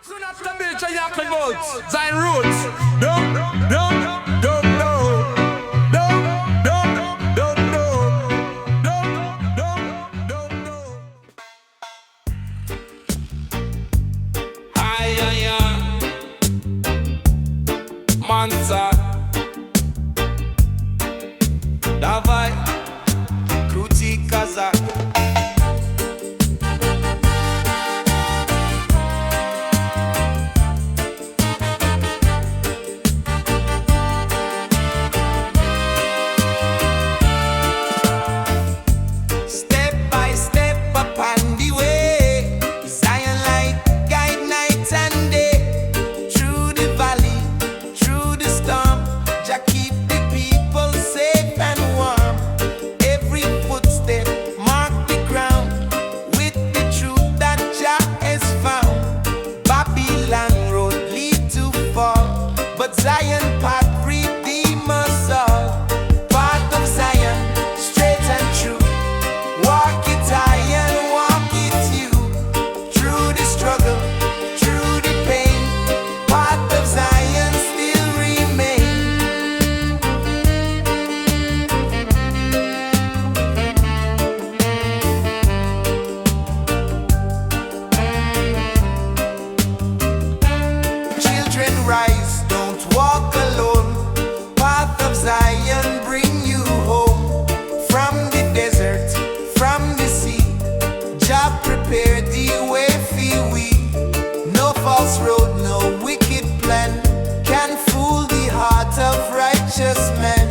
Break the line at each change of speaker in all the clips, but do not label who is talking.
Soon after Bill Chayak votes, Zion Roots. Don't know.
Mansa Davai Kruti Kazak.
Zion path redeem us all. Path of Zion, straight and true. Walk it high and walk it you. Through the struggle, through the pain, path of Zion still remain. Children rise, walk alone. Path of Zion bring you home. From the desert, from the sea, Jah prepare the way for we. No false road, no wicked plan can fool the heart of righteous man.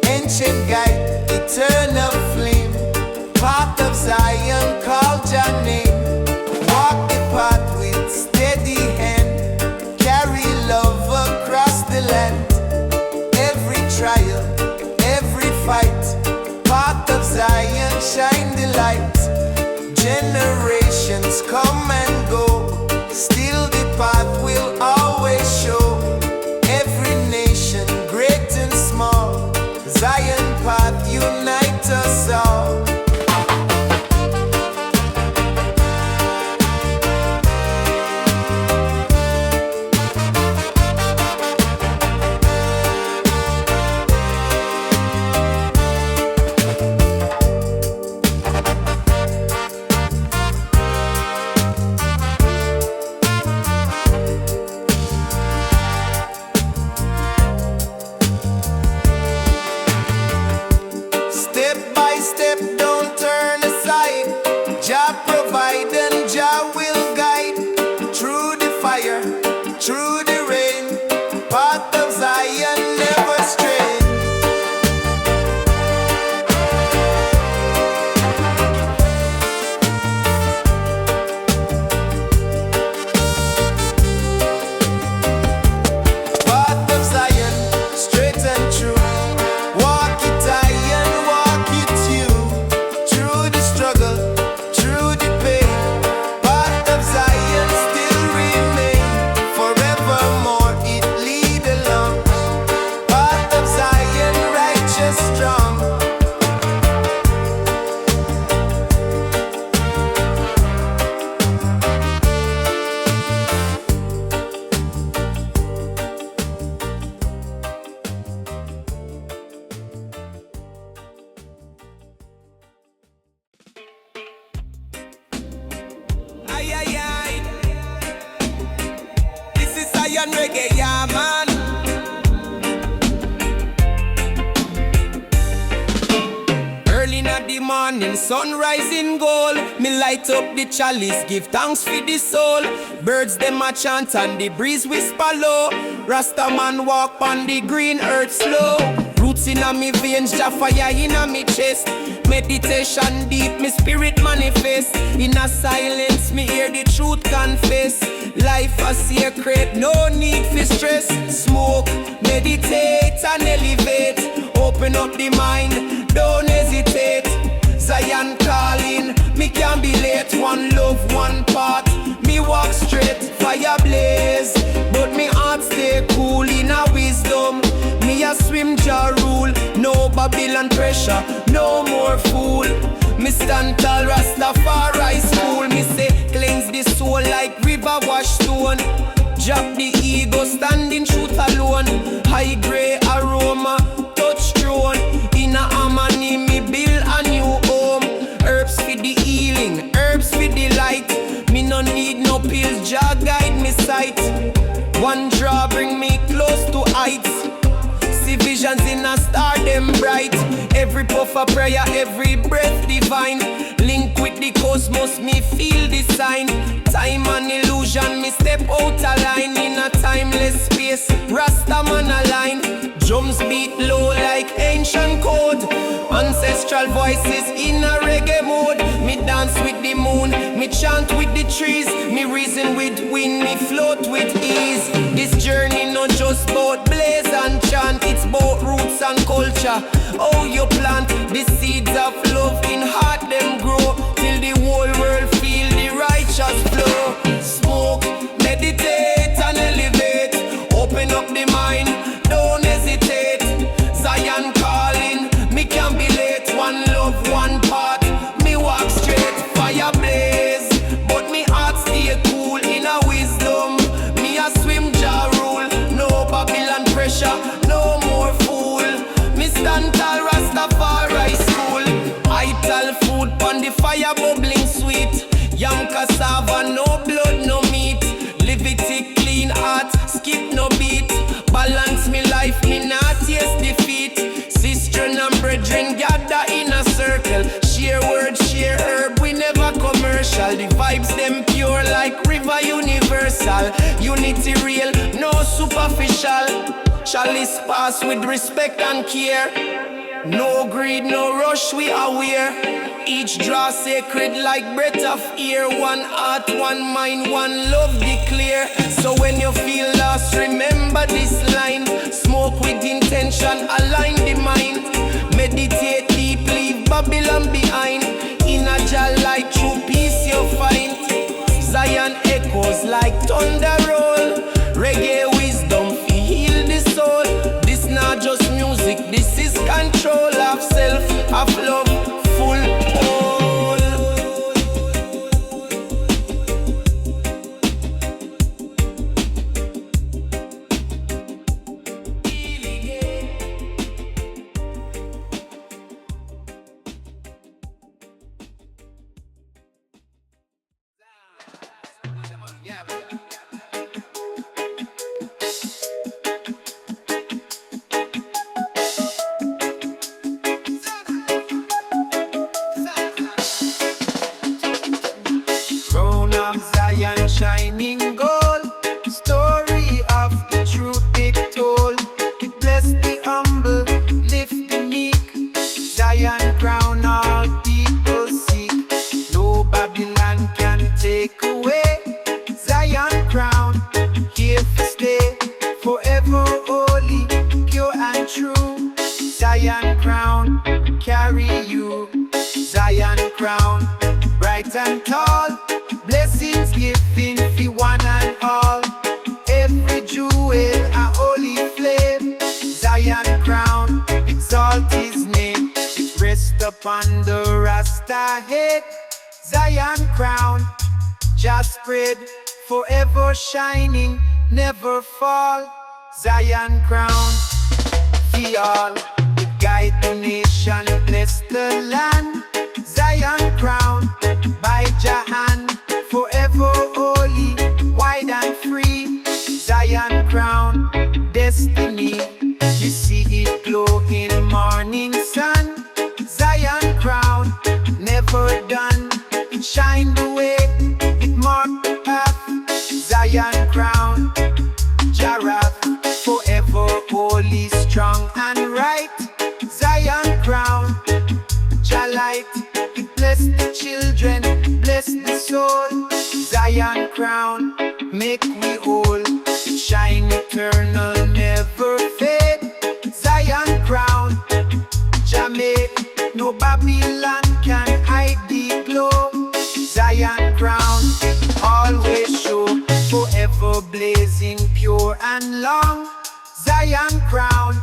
Ancient guide, eternal flame. Path of Zion, call Jah name. Walk the path with steady hand. Carry love across the land. Every trial, every fight, path of Zion shine the light. Generations come and go, still the path will always show. Every nation, great and small, Zion path unite us all. Jah provide and Jah will guide. Through the fire, through the rain, path of Zion never stray. Path of Zion, straight and true. Walk it high and walk it you. Through the struggle, this is Zion Reggae, yeah man. Early in the morning, sunrise in gold. Me light up the chalice, give thanks for the soul. Birds them a chant and the breeze whisper low. Rasta man walk on the green earth slow. Roots in a me veins, Jah fire in a me chest. Meditation deep, me spirit manifest. In a silence, me hear the truth confess. Life a secret, no need for stress. Smoke, meditate and elevate. Open up the mind, don't hesitate. Zion calling, me can't be late. One love, one path, me walk straight. Fire blaze, but me heart stay cool in a wisdom. Me a swim Jah rule, no Babylon pressure, no more fool. Me stand tall, Rastafari school. Me say cleanse the soul like river never wash stone. Drop the ego, standing truth alone. High grade aroma, touch throne. In a harmony, me build a new home. Herbs for the healing, herbs for the light. Me no need no pills, Jah guide me sight. One draw bring me close to heights. See visions in a star, them bright. Every puff of prayer, every breath divine. Link with the cosmos, me feel the sign. Time and illusion, me step out of line. In a timeless space, Rasta man align. Drums beat low like ancient code. Ancestral voices in a reggae mode. Me dance with the moon, me chant with the trees. Me reason with wind, me float with ease. This journey not just about blaze and chant. It's about roots and culture. How you plant the seeds of love in heart, them grow till the whole world feel the righteous flow. Smoke, meditate and elevate. Open up the mind, don't hesitate. Zion calling, me can't be late. One love, one path, me walk straight. Fire blaze, but me heart stay cool in a wisdom. Me a swim Jah rule, no Babylon pressure, no more fool. Me stand tall, Rastafari school. Ital food on the fire bubbling sweet. Yam cassava, no blood, no meat. Levitic clean heart, skip no beat. Balance me life, me not taste defeat. Sister and brethren gather in a circle. Share word, share herb, we never commercial. The vibes them pure like river universal. Unity real, no superficial. Chalice pass with respect and care. No greed, no rush, we aware. Each draw sacred like breath of air. One heart, one mind, one love declare. So when you feel lost, remember this line. Smoke with intention, align the mind. Meditate deep, leave Babylon behind. In a Jah light, true peace you find. Zion echoes like thunder roll. Reggae wisdom, heal the soul. This not just music, this is control of self, of love, full whole. Crown of Zion shining gold. Story of the truth big told. It bless the humble, lift the meek. Zion crown all people seek. No Babylon can take away. Zion crown, here to stay. Forever holy, pure and true. Zion crown, carry you. Zion crown, bright and tall. Blessings giving for one and all. Every jewel a holy flame. Zion crown, exalt his name. It rests upon the Rasta head. Zion crown, just spread, forever shining, never fall. Zion crown, for all, it guide the nation, bless the land. Zion crown, by Jah hand, forever holy, wide and free. Zion crown, destiny, you see it glow in morning sun. Zion crown, never done, it shine the way, it mark the path. Zion crown, Jarrah, forever holy, strong and right. Zion crown, Jah light, it bless the children, bless the soul. Zion crown, make we whole, shine eternal, never fade. Zion crown, Jah make no Babylon can hide the glow. Zion crown, always show, forever blazing, pure and long. Zion crown,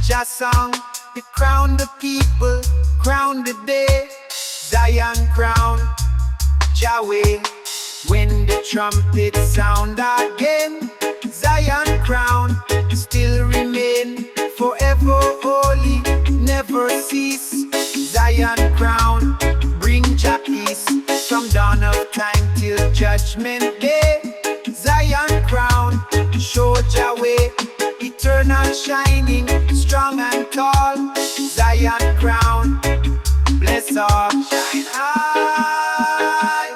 Jah song, it crown the people, crown the day. Zion crown, Jah way, When the trumpet sound again, Zion crown still remain forever holy, never cease. Zion crown bring Jah peace from dawn of time till judgment day. Zion crown show Jah way, eternal shining, strong and tall. Zion crown bless all, shine high,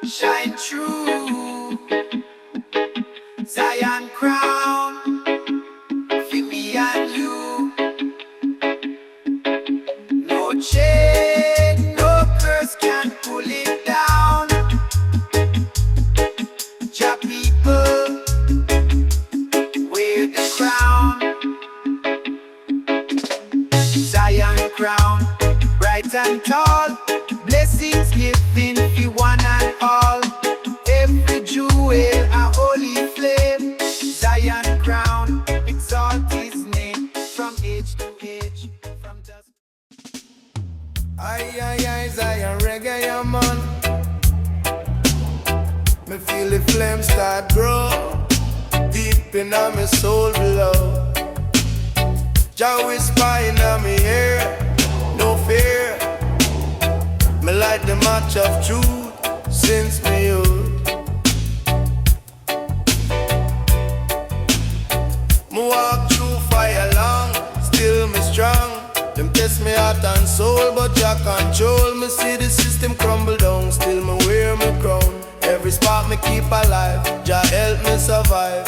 shine true. Zion crown for me and you. No chain, no curse can pull it down. Jah people wear the crown. Zion crown, bright and tall, blessings giving for one and all. Every jewel a holy flame. Zion crown, exalt his name from age to age, from dusk.
Aye, Zion reggae, yeah, man. Me feel the flame start grow deep in my soul below. Jah whisper in my ear, no fear. Me light the match of truth since me youth. Me walk through fire long, still me strong. Them test me heart and soul, but Jah control. Me see the system crumble down, still me wear my crown. Every spark me keep alive, Jah help me survive.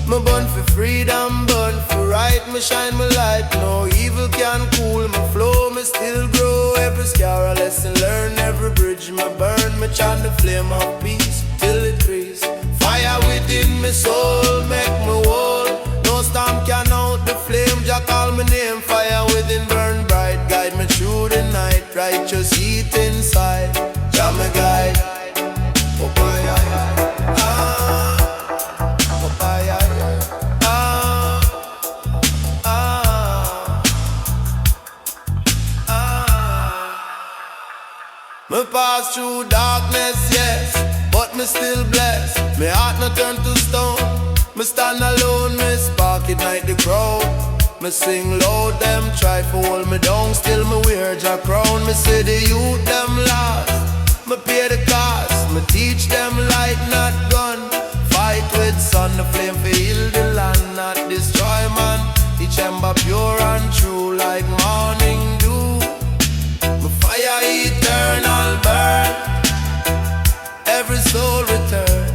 Me born for freedom, born for right. Me shine my light, no evil can cool my flow. Me still grow, every scar a lesson learn. Every bridge me burn, me chant the flame of peace till it freeze. Fire within me soul, make me whole. No storm can out the flame, Jah call my name. Fire within burn bright, guide me through the night. Righteous heat inside, Jah me guide. Oh boy, me pass through darkness, yes, but me still blessed. Me heart no turn to stone. Me stand alone, me spark ignite the crowd. Me sing loud, them try to hold me down. Still me wear Jah crown. Me say the youth them lost, me pay the cost. Me teach them light, not gun. Fight with sun, the flame for heal the land, not destroy man. Each ember pure and true like morning dew. My fire eternal burn, every soul return.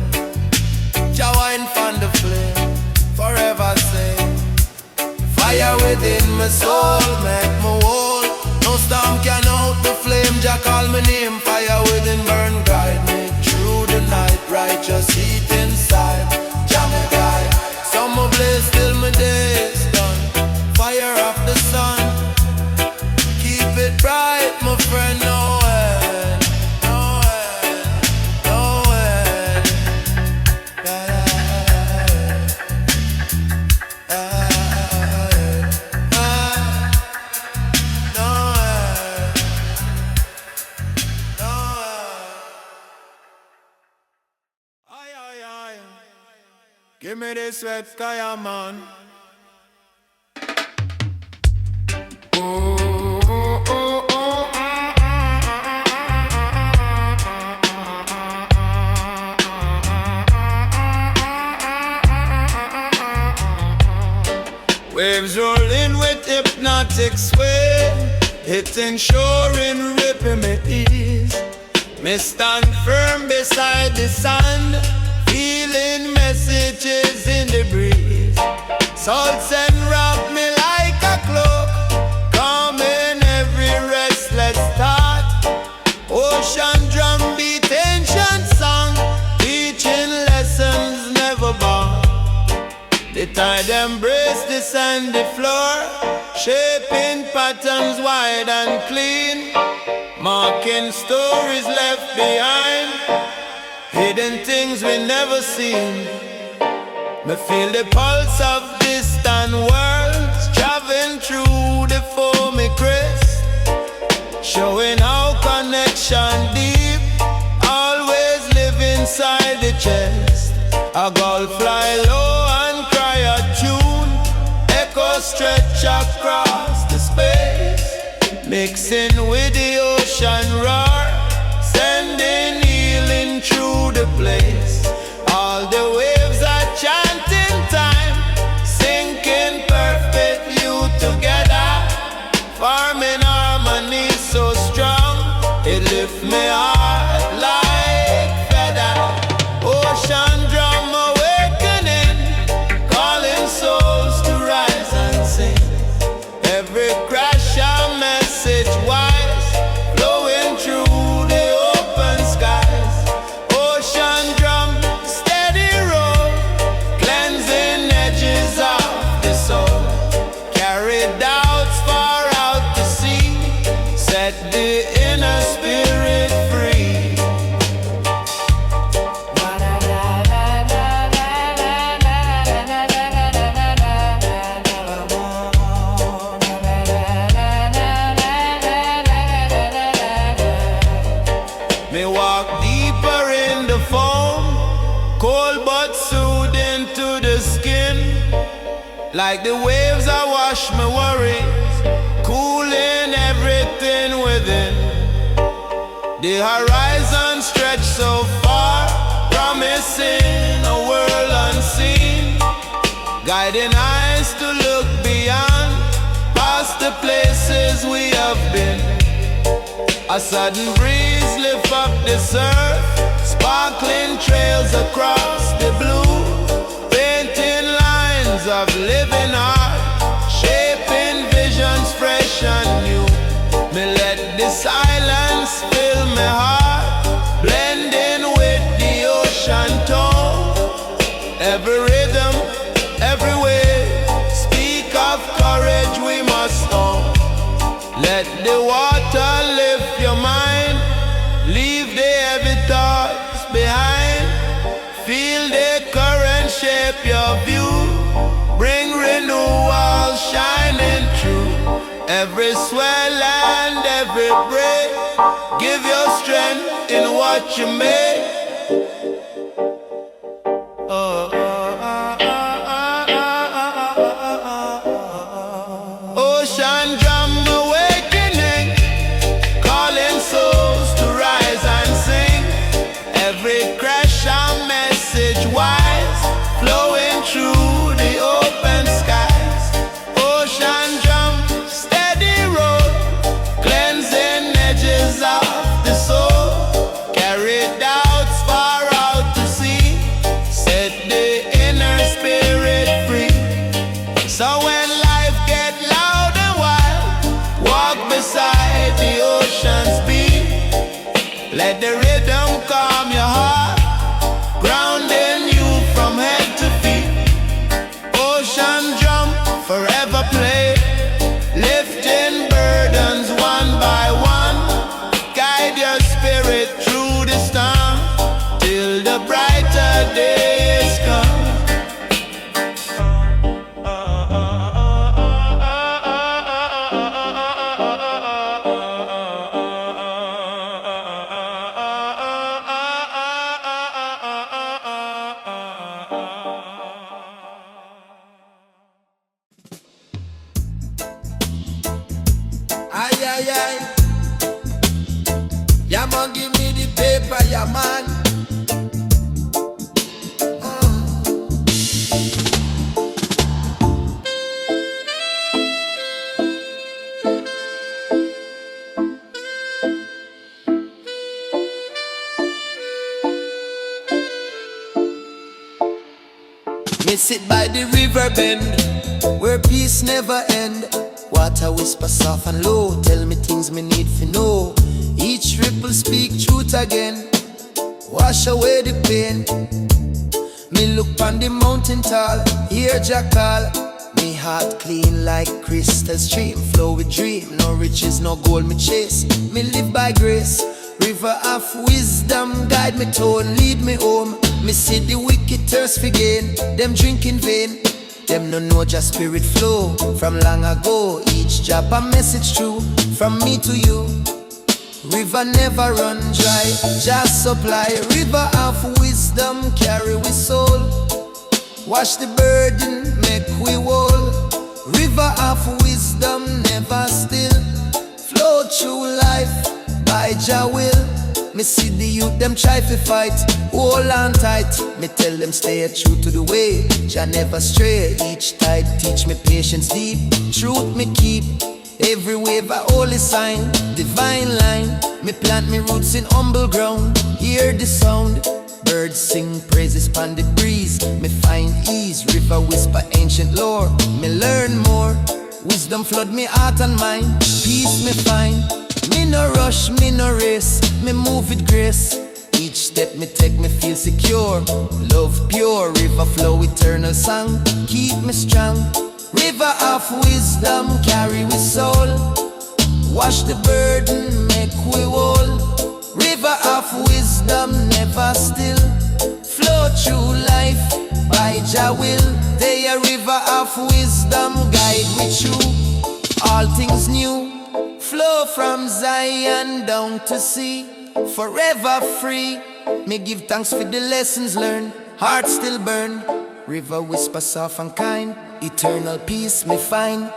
Jah wine from the flame, forever sing. Fire within my soul, make me whole. No storm can out the flame, Jah call my name. Fire within burn, guide me through the night. Righteous heat inside, Jah me guide. Summer blaze till my days done. Fire of the sun, keep it bright, my friend. No end, no end, no end. No end, no end. Aye. Give me this sweat, Kaya man. Waves rolling with hypnotic sway, hitting shore in ripping me ease. Me stand firm beside the sand, feeling messages in the breeze. Salts and wrap me like a cloak, calming every restless thought. Ocean drum beat ancient song, teaching lessons never born. The tide embrace the sandy floor, shaping patterns wide and clean, marking stories left behind, hidden things we never seen. Me feel the pulse of distant worlds, traveling through the foamy crest, showing how connection deep, always living chest. A gull fly low and cry a tune. Echo stretch across the space, mixing with the ocean roar, sending healing through the place. All the waves are chanting time, sinking perfect you together, forming harmony so strong, it lift me heart like feather. Ocean drum awakening, calling souls to rise and sing. Every crash a message wise, flowing through the open skies. Ocean drum, steady roll, cleansing edges of the soul. Carry doubts far out to sea, set the inner spirit free. Me walk deeper in the foam, cold but soothing to the skin. Like the waves I wash my worries, cooling everything within. The horizon stretched so far, promising a world unseen, guiding eyes to look beyond, past the places we have been. A sudden breeze lift up the surf, sparkling trails across the blue, painting lines of living art, shaping visions fresh and new. Me let the silence fill my heart, blending with the ocean tone. Every rhythm, every way, speak of courage we must own. Let the water lift your mind, leave the heavy thoughts behind. Feel the current shape your view, bring renewal shining through. Every swell and every break, give your strength in what you make. Ocean drum awakening, calling souls to rise and sing. Every crash a message wise, flowing through the open skies. Ocean drum, steady roll, cleansing edges of the soul. Carry doubts far out to sea, set the inner spirit free. So when life get loud and wild, walk beside the ocean's beat. Let the rhythm calm your heart, grounding you from head to feet. Ocean drum, forever play, lifting burdens one by one. Guide your spirit through the storm, till the brighter days come. Ay, ay, ay. Yeah, man, give me the paper, yeah, man. Me sit by the river bend, where peace never end. Water whisper soft and low, tell me things me need to know. Each ripple speak truth again, wash away the pain. Me look on the mountain tall, hear Jah call. Me heart clean like crystal stream, flow with dream. No riches, no gold me chase. Me live by grace, river of wisdom guide me tone, lead me home. Me see the wicked thirst for gain, them drink in vain. Them no know just spirit flow from long ago. Each drop a message true from me to you. River never run dry, just supply. River of wisdom carry we soul. Wash the burden, make we whole. River of wisdom never still. Flow through life by Jah will. Me see the youth them try to fight, hold on tight. Me tell them stay true to the way, Jah never stray. Each tide teach me patience deep, truth me keep. Every wave a holy sign, divine line. Me plant me roots in humble ground, hear the sound. Birds sing praises pon the breeze, me find ease. River whisper ancient lore, me learn more. Wisdom flood me heart and mind, peace me find. Me no rush, me no race, me move with grace. Each step me take me feel secure. Love pure, river flow eternal song, keep me strong. River of wisdom carry we soul. Wash the burden, make we whole. River of wisdom never still. Flow through life by Jah will. They a river of wisdom guide we through all things new. Flow from Zion down to sea, forever free. Me give thanks for the lessons learned, heart still burn. River whisper soft and kind, eternal peace me find.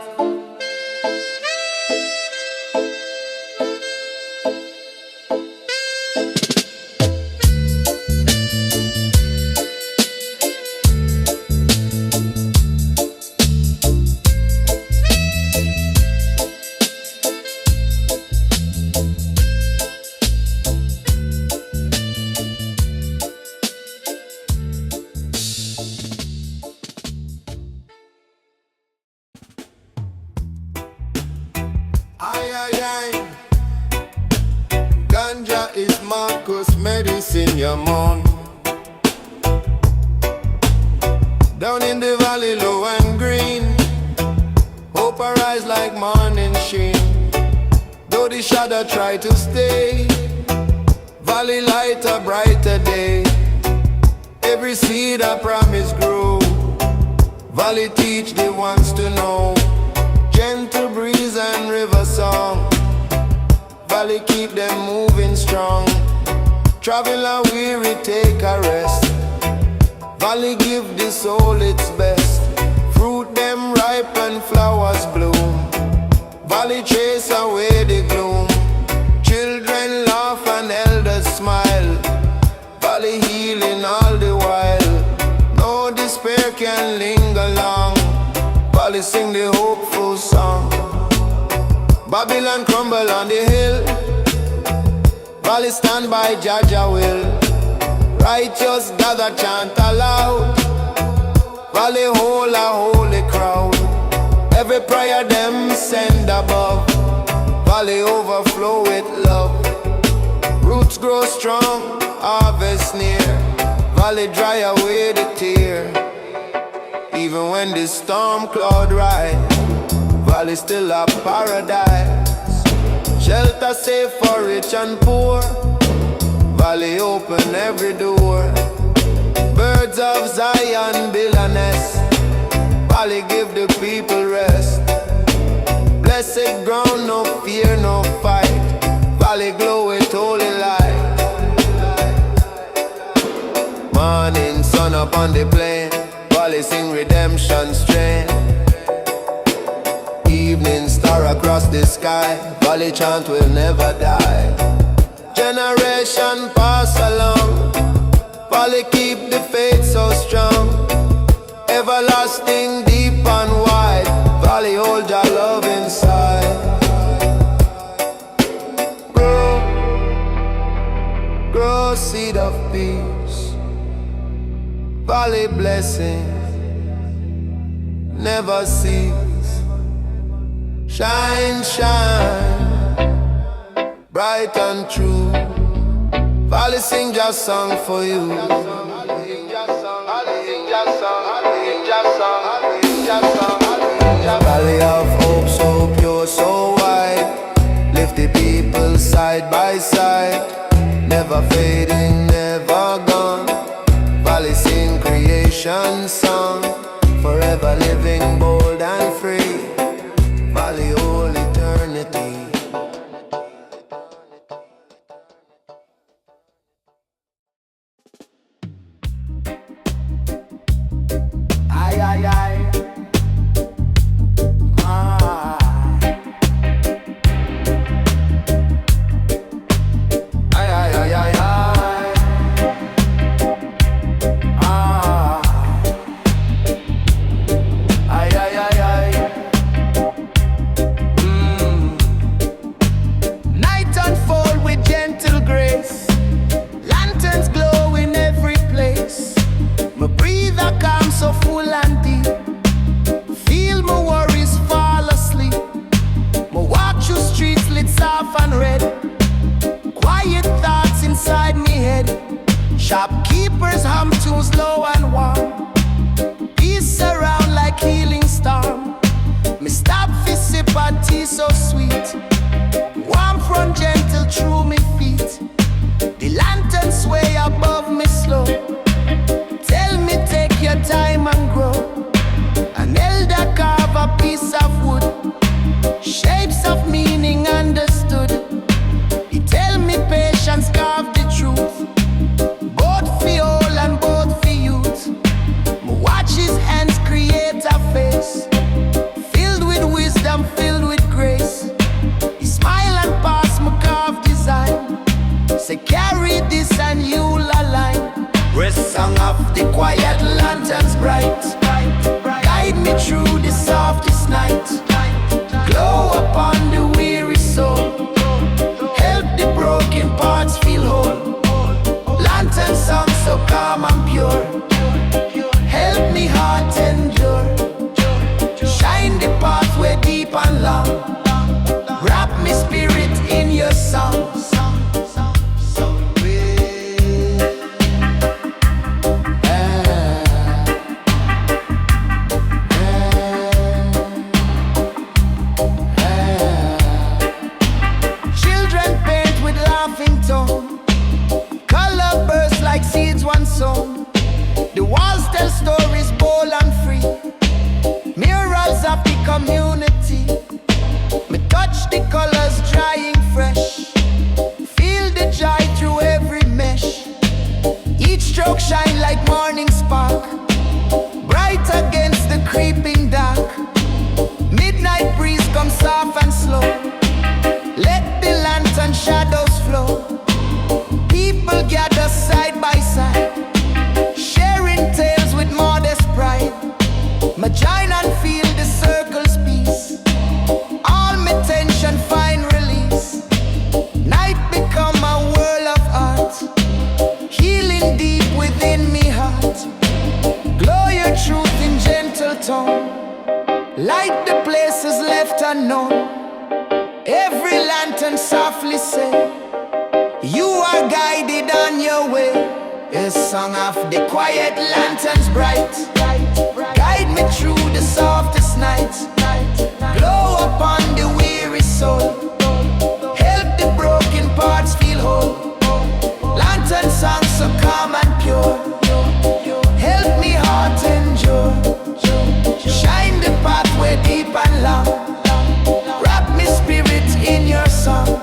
Ganja is Marcus medicine, your man. Down in the valley, low and green, hope arise like morning sheen. Though the shadow try to stay, valley light a brighter day. Every seed a promise grow, valley teach the ones to know. Gentle breeze and river song, valley keep them moving strong. Travel a weary, take a rest. Valley give the soul its best. Fruit them ripe and flowers bloom. Valley chase away the gloom. Children laugh and elders smile. Valley healing all the while. No despair can linger long. Valley sing the hopeful song. Babylon crumble on the hill. Valley stand by Jah will. Righteous gather chant aloud. Valley hold a holy crowd. Every prayer them send above. Valley overflow with love. Roots grow strong, harvest near. Valley dry away the tear. Even when the storm cloud rise, valley still a paradise. Shelter safe for rich and poor. Valley open every door. Birds of Zion build a nest. Valley give the people rest. Blessed ground, no fear, no fight. Valley glow with holy light. Morning sun up on the plain. Valley sing redemption strain. Evening star across the sky. Valley chant will never die. Generation pass along. Valley keep the faith so strong. Everlasting deep and wide. Valley hold your love inside. Grow seed of peace. Valley blessing never cease. Shine, shine, bright and true. Valley sing just song for you. Valley of hope so pure, so wide. Lift the people side by side. Never fading, never gone. Valley sing creation song. Forever living bold and free. Valley all eternity. Me breathe a calm so full and deep. Feel my worries fall asleep. Me walk through streets lit soft and red. Quiet thoughts inside me head. Shopkeepers hum tunes low and warm. Peace around like healing storm. Me stop fi sip a tea so sweet. Warm front gentle through me feet. The lantern sway above me slow. Tell me take your time and grow. An elder carve a piece of wood. Shapes of meaning understood. He tell me patience carve the truth. Both for old and both for youth. Me watch his hands create a face. Filled with wisdom, filled with grace. He smile and pass me carved design. Say carry this and you'll align. Rest song of the quiet lanterns bright. Guide me through the softest night. Glow upon the weary soul. Help the broken parts feel whole. Lantern song so calm and pure. Help me heart endure. Shine the pathway deep and long. Wrap me spirit in your song. Children paint with laughing tone. Color bursts like seeds once sown. The walls tell stories bold and free. Murals of the community. Me touch the colors drying fresh. Feel the joy through every mesh. Each stroke shine like morning spark. Bright against the creeping dark. Midnight breeze come soft and slow. Let the lantern shadows flow. People gather side by side. Sharing tales with modest pride. Me join and feel the circle's peace. All my tension find release. Night become a world of art. Healing deep within me heart. Glow your truth in gentle tone. Light the places left unknown. Every lantern softly say, you are guided on your way. A song of the quiet lanterns bright. Guide me through the softest night. Glow upon the weary soul. Help the broken parts feel whole. Lantern song so calm and pure. Help me heart endure. Shine the pathway deep and long. Wrap me spirit in your song.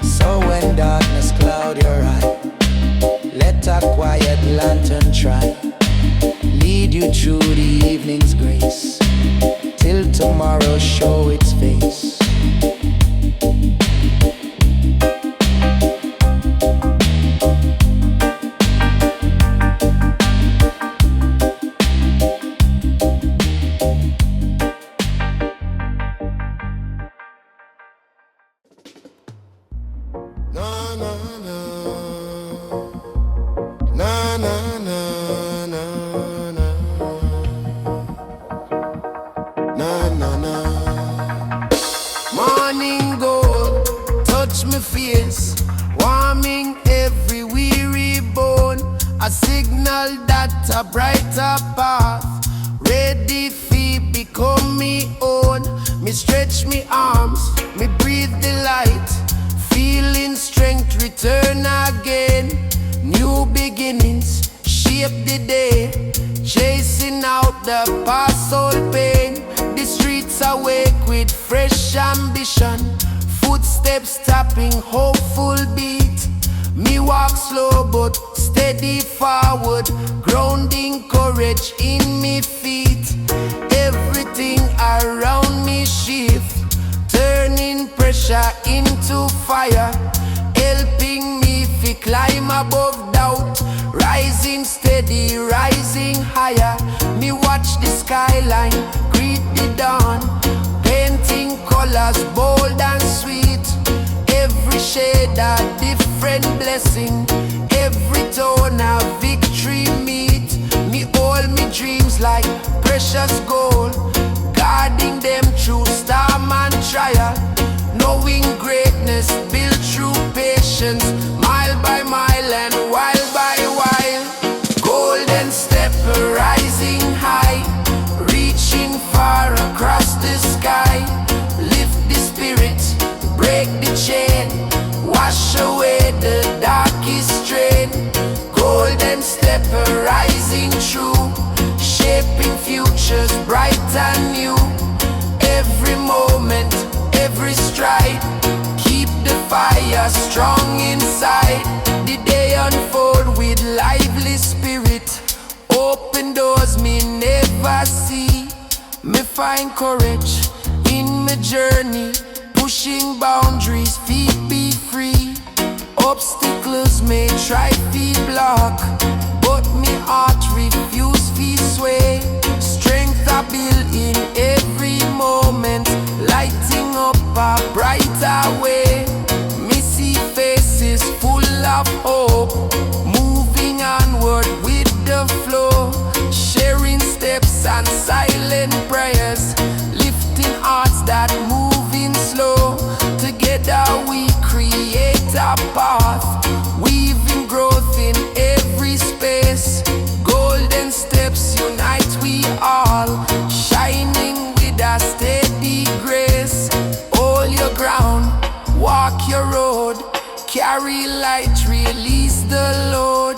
So when darkness cloud your eye, let a quiet lantern try. Lead you through the evening's grace, till tomorrow show its face.
Na na na na na na na na na na.
Morning gold, touch me face, warming every weary bone. A signal that a brighter path, ready fi become me own. Me stretch me arms, me breathe the light, feeling strength return again. New beginnings shape the day, chasing out the past old pain. The streets awake with fresh ambition, footsteps tapping hopeful beat. Me walk slow but steady forward, grounding courage in me feet. Everything around me shift, turning pressure into fire, helping me fi climb above doubt, rising steady, rising higher.
Me watch the skyline, greet the dawn, painting colors bold and sweet. Every shade a different blessing, every tone a victory meet. Me hold me dreams like precious gold, guarding them through storm and trial. Knowing greatness built through patience, mile by mile and while by while. Golden step rising high, reaching far across the sky. Lift the spirit, break the chain, wash away the darkest strain. Golden step rising true, shaping futures bright and new. Every moment, every stride, keep the fire strong inside. The day unfold with lively spirit, open doors me never see. Me find courage in my journey, pushing boundaries, feet be free. Obstacles may try to block, but me heart refuse to sway. Strength I build in every moment, lighting up a brighter way. Me see faces full of hope, moving onward with the flow. Sharing steps and silent prayers, lifting hearts that moving slow. Together we create a path, weaving growth in every space. Golden steps unite we all, shining with a steady grace. Hold your ground, walk your road, carry light, release the load.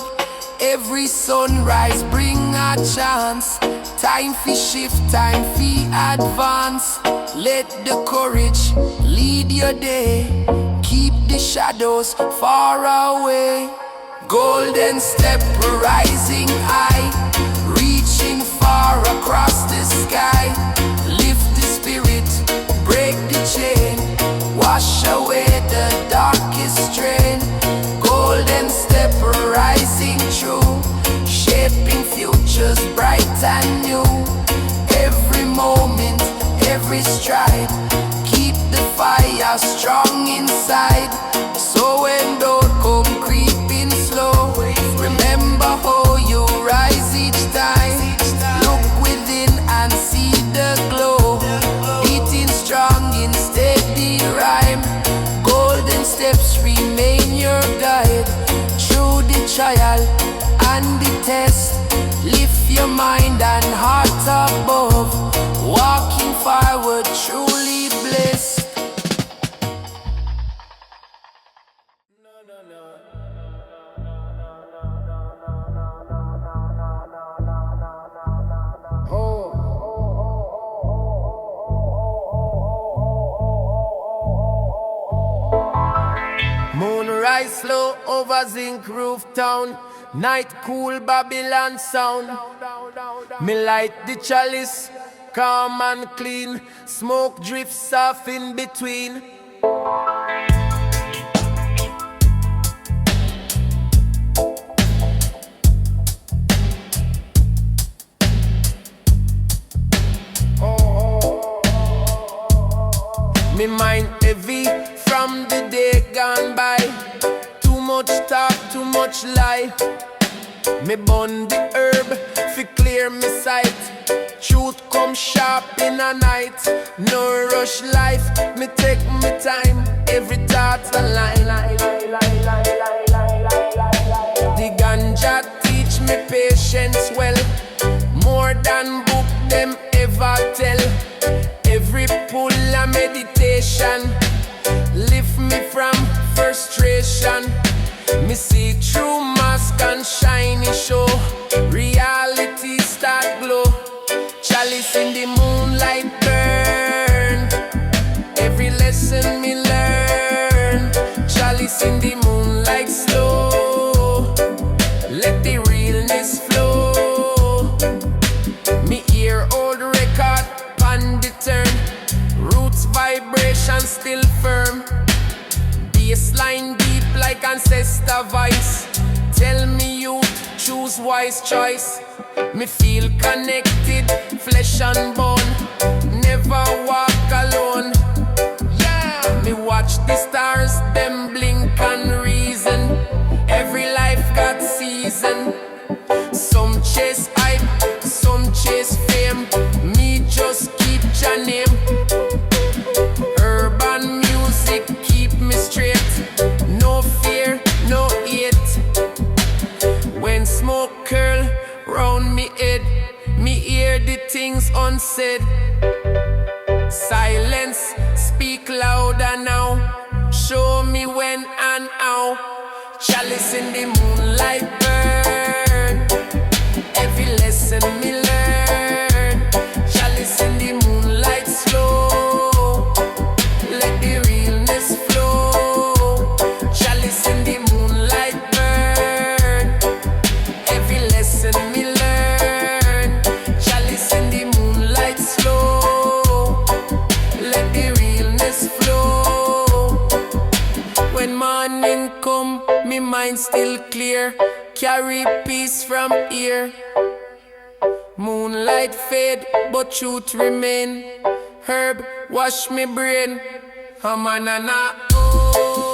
Every sunrise bring a chance, time for shift, time for advance. Let the courage lead your day, keep the shadows far away. Golden step rising high, reaching far across the sky. Lift the spirit, break the chain, wash away the darkest strain. Golden step rising true, shaping futures bright and new. Every moment, every stride, keep the fire strong inside. So when doubt come creeping slow, remember how you rise each time. Look within and see the glow, beating strong in steady rhyme. Golden steps remain your guide, through the trial and the test. Lift your mind and heart above, walking forward truly blessed. Moonrise slow over zinc roof town, night cool Babylon sound. Me light the chalice, calm and clean, smoke drifts off in between. Me mind heavy from the day gone by, too much talk, too much lie. Me burn the herb, fi clear me sight. Truth come sharp in a night. No rush life, me take me time. Every thought's a line. The ganja teach me patience well, more than book them ever tell. Every pull a meditation, lift me from frustration. Me see through mask and shiny show, reality start glow. Chalice in the moonlight burn, every lesson me learn. Chalice in the moonlight slow, let the realness flow. Me hear old record on the turn, roots vibration still firm. Bassline deep like ancestor voice, tell me you choose wise choice. Me feel connected, flesh and bone. Never walk alone. Yeah. Me watch the stars, them blink and reason. Every life got season. Some chase hype, some chase fame. Me just keep your name. Urban music keep me straight. No fear, no hate. When smoke curl round me head, me hear the things unsaid. Silence speak louder now. Show me when and how. Chalice in the moonlight burn. Every lesson me learn. Chalice in the moonlight slow. Let the realness flow. Chalice in the moonlight burn. Every lesson me learn. Chalice in the moonlight slow. Let the realness flow. When morning come, me mind still clear. Carry peace from here. Moonlight fade, but truth remain. Herb wash me brain. Hamanana, oh.